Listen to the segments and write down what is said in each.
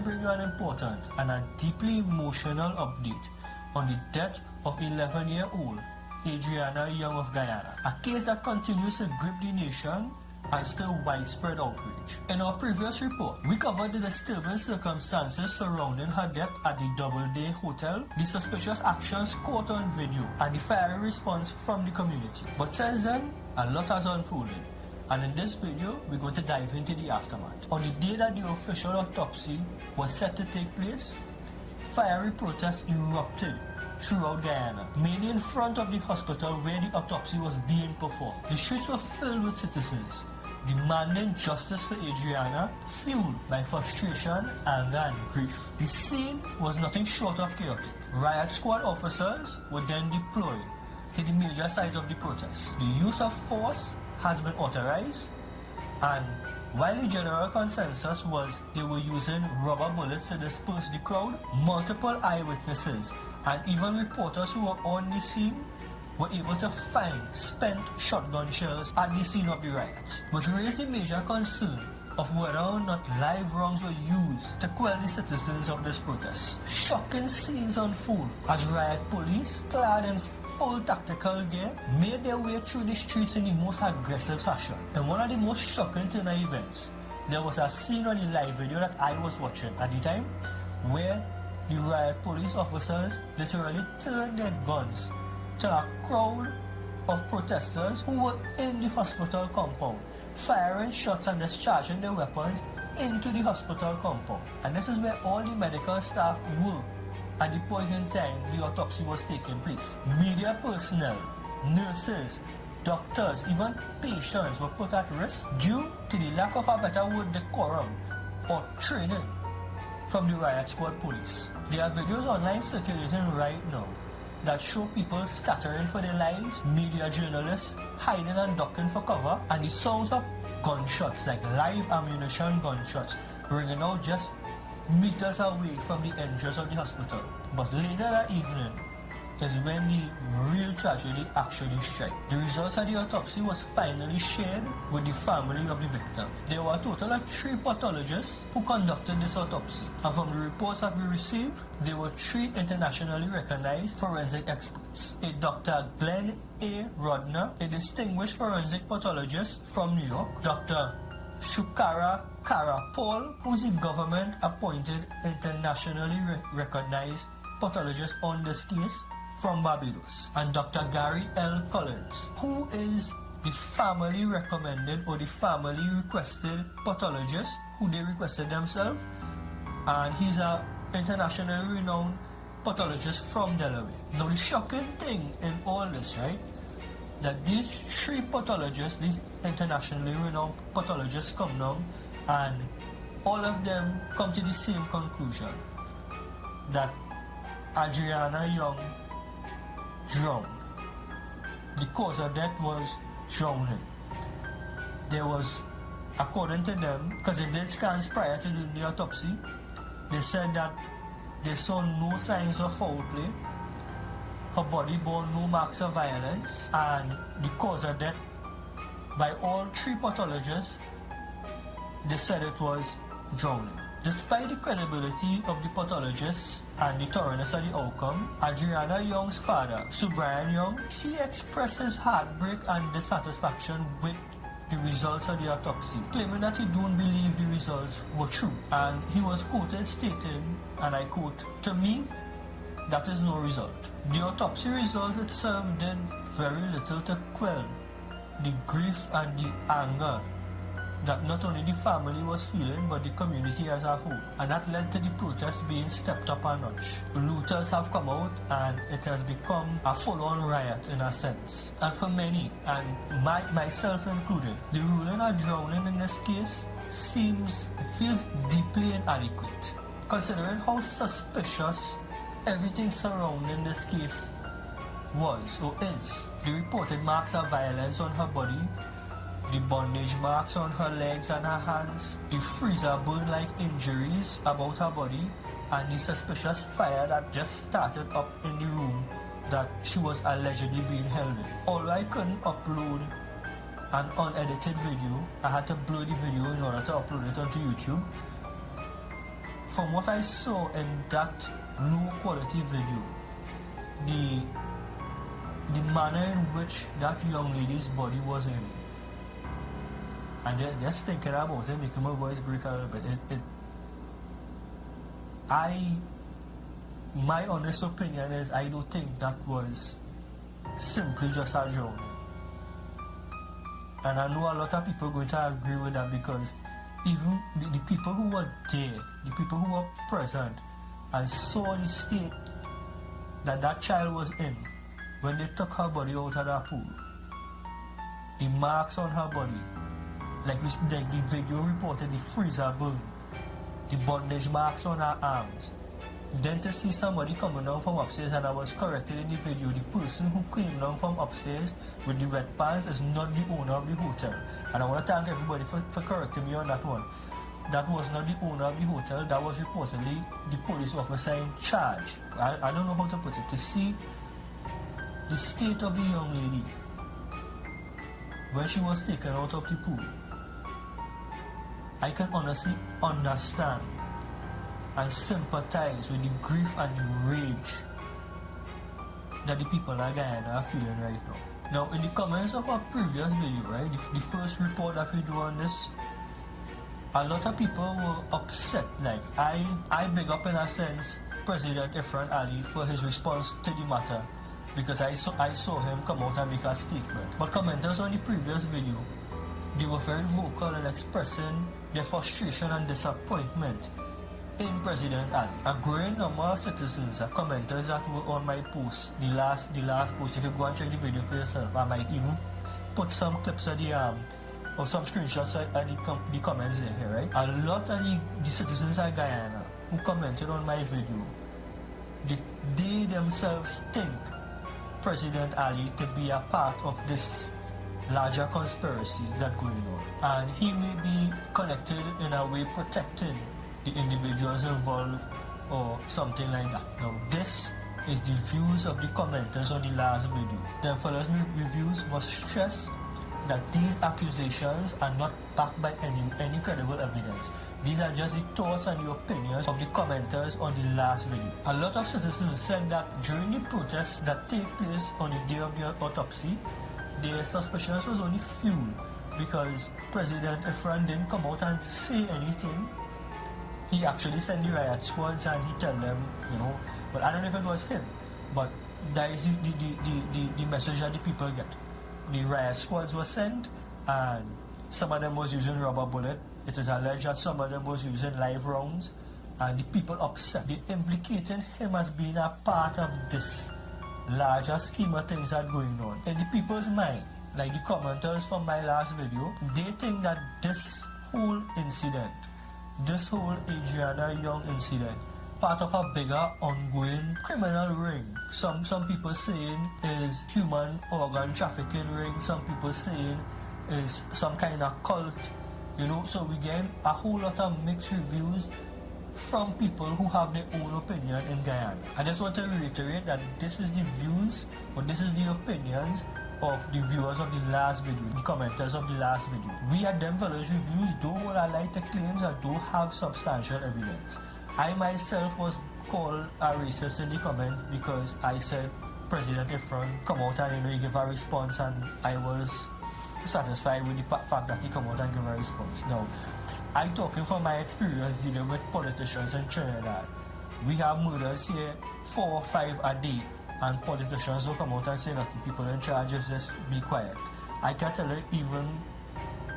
to bring you an important and a deeply emotional update on the death of 11-year-old Adrianna Younge of Guyana, a case that continues to grip the nation and still widespread outrage. In our previous report, we covered the disturbing circumstances surrounding her death at the Doubleday Hotel, the suspicious actions caught on video, and the fiery response from the community. But since then, a lot has unfolded, and in this video, we're going to dive into the aftermath. On the day that the official autopsy was set to take place, fiery protests erupted throughout Guyana, mainly in front of the hospital where the autopsy was being performed. The streets were filled with citizens demanding justice for Adrianna, fueled by frustration, anger, and grief. The scene was nothing short of chaotic. Riot squad officers were then deployed to the major site of the protest. The use of force has been authorized, and while the general consensus was they were using rubber bullets to disperse the crowd, multiple eyewitnesses and even reporters who were on the scene were able to find spent shotgun shells at the scene of the riot, which raised the major concern of whether or not live rounds were used to quell the citizens of this protest. Shocking scenes unfold as riot police, clad in full tactical gear, made their way through the streets in the most aggressive fashion. In one of the most shocking turn of events, there was a scene on the live video that I was watching at the time where the riot police officers literally turned their guns to a crowd of protesters who were in the hospital compound, firing shots and discharging their weapons into the hospital compound. And this is where all the medical staff were at the point in time the autopsy was taking place. Media personnel, nurses, doctors, even patients were put at risk due to the lack of a better word, decorum or training from the riot squad police. There are videos online circulating right now that show people scattering for their lives, media journalists hiding and ducking for cover, and the sounds of gunshots, like live ammunition gunshots, ringing out just meters away from the entrance of the hospital. But later that evening is when the real tragedy actually struck. The results of the autopsy was finally shared with the family of the victim. There were a total of 3 pathologists who conducted this autopsy, and from the reports that we received, there were 3 internationally recognized forensic experts. A Dr. Glenn A. Rudner, a distinguished forensic pathologist from New York, Dr. Shubhakar Karra Paul, who is a government-appointed internationally recognized pathologist on this case from Barbados, and Dr. Gary L. Collins, who is the family recommended or the family requested pathologist who they requested themselves, and he's an internationally renowned pathologist from Delaware. Now the shocking thing in all this, right, that these 3 pathologists, these internationally renowned pathologists come down and all of them come to the same conclusion, that Adrianna Younge drowned. The cause of death was drowning. There was, according to them, because they did scans prior to doing the autopsy, they said that they saw no signs of foul play, her body bore no marks of violence, and the cause of death, by all 3 pathologists, they said it was drowning. Despite the credibility of the pathologists and the thoroughness of the outcome, Adrianna Younge's father, Sir Brian Younge, he expressed his heartbreak and dissatisfaction with the results of the autopsy, claiming that he don't believe the results were true. And he was quoted stating, and I quote, "To me, that is no result." The autopsy result itself did very little to quell the grief and the anger that not only the family was feeling, but the community as a whole. And that led to the protests being stepped up a notch. Looters have come out and it has become a full-on riot in a sense. And for many, and myself included, the ruling of drowning in this case feels deeply inadequate, considering how suspicious everything surrounding this case was or is. The reported marks of violence on her body, the bondage marks on her legs and her hands, the freezer burn-like injuries about her body, and the suspicious fire that just started up in the room that she was allegedly being held in. Although I couldn't upload an unedited video, I had to blur the video in order to upload it onto YouTube. from what I saw in that low quality video, the manner in which that young lady's body was in, and just thinking about it, making my voice break a little bit, my honest opinion is I don't think that was simply just a drowning. And I know a lot of people are going to agree with that, because even the people who were there, the people who were present and saw the state that that child was in when they took her body out of that pool, the marks on her body, like the video reported, the freezer burn, the bondage marks on her arms. Then to see somebody coming down from upstairs, and I was corrected in the video, the person who came down from upstairs with the red pants is not the owner of the hotel. And I want to thank everybody for correcting me on that one. That was not the owner of the hotel, that was reportedly the police officer in charge. I don't know how to put it. To see the state of the young lady when she was taken out of the pool, I can honestly understand and sympathize with the grief and the rage that the people of Guyana are feeling right now. Now, in the comments of our previous video, right, the first report that we do on this, a lot of people were upset. Like, I big up in a sense President Irfaan Ali for his response to the matter, because I saw him come out and make a statement. But commenters on the previous video, they were very vocal in expressing their frustration and disappointment in President Ali. A growing number of citizens and commenters that were on my post, the last post, you can go and check the video for yourself. I might even put some clips of the or some screenshots at the comments there, right? A lot of the citizens of Guyana who commented on my video, they themselves think President Ali to be a part of this larger conspiracy that's going on, and he may be connected in a way protecting the individuals involved or something like that. Now, this is the views of the commenters on the last video. Then fellows reviews must stress that these accusations are not backed by any credible evidence. These are just the thoughts and the opinions of the commenters on the last video. A lot of citizens said that during the protests that take place on the day of the autopsy, their suspicions was only fueled because President Irfaan didn't come out and say anything. He actually sent the riot squads and he tell them, but I don't know if it was him, but that is the message that the people get. The riot squads were sent, and some of them was using rubber bullet. It is alleged that some of them was using live rounds, and the people upset. They implicating him as being a part of this larger scheme of things that are going on. In the people's mind, like the commenters from my last video, they think that this whole incident, this whole Adrianna Younge incident, part of a bigger ongoing criminal ring. Some people saying is human organ trafficking ring. Some people saying is some kind of cult. So we get a whole lot of mixed reviews from people who have their own opinion in Guyana. I just want to reiterate that this is the views, or this is the opinions of the viewers of the last video, the commenters of the last video. We at them fellows reviews don't want to highlight the claims that don't have substantial evidence. I myself was called a racist in the comments because I said President Irfaan come out and he gave a response, and I was satisfied with the fact that he come out and give a response. Now, I'm talking from my experience dealing with politicians in Trinidad. We have murders here 4 or 5 a day, and politicians don't come out and say nothing. People in charge just be quiet. I can tell you, even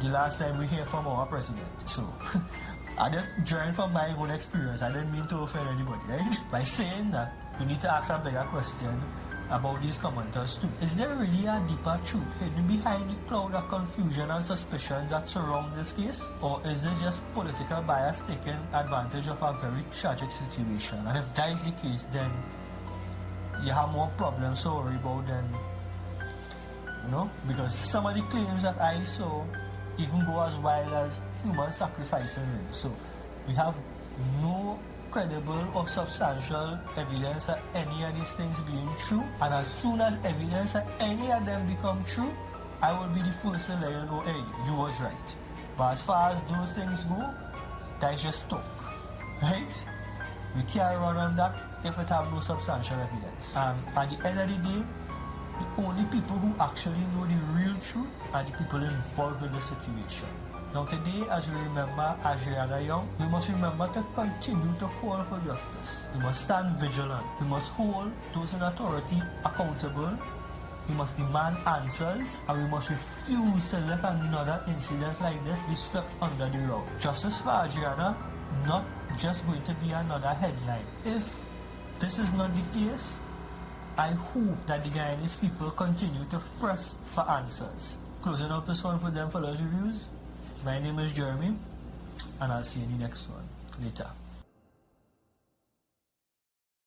the last time we hear from our president. So I just drawing from my own experience. I didn't mean to offend anybody, right? By saying that, we need to ask a bigger question about these commenters too. Is there really a deeper truth hidden behind the cloud of confusion and suspicions that surround this case? Or is it just political bias taking advantage of a very tragic situation? And if that is the case, then you have more problems to worry about than, because some of the claims that I saw even go as wild as human sacrificing rings. So we have no credible or substantial evidence that any of these things being true, and as soon as evidence that any of them become true, I will be the first to let you know, hey, you was right. But as far as those things go, that is just talk. right? We can't run on that if it have no substantial evidence. And at the end of the day, the only people who actually know the real truth are the people involved in the situation. Now today, as we remember Adrianna Younge, we must remember to continue to call for justice. We must stand vigilant. We must hold those in authority accountable. We must demand answers, and we must refuse to let another incident like this be swept under the rug. Justice for Adrianna, not just going to be another headline. If this is not the case, I hope that the Guyanese people continue to press for answers. Closing up this one for them for those reviews. My name is Jeremy, and I'll see you in the next one later.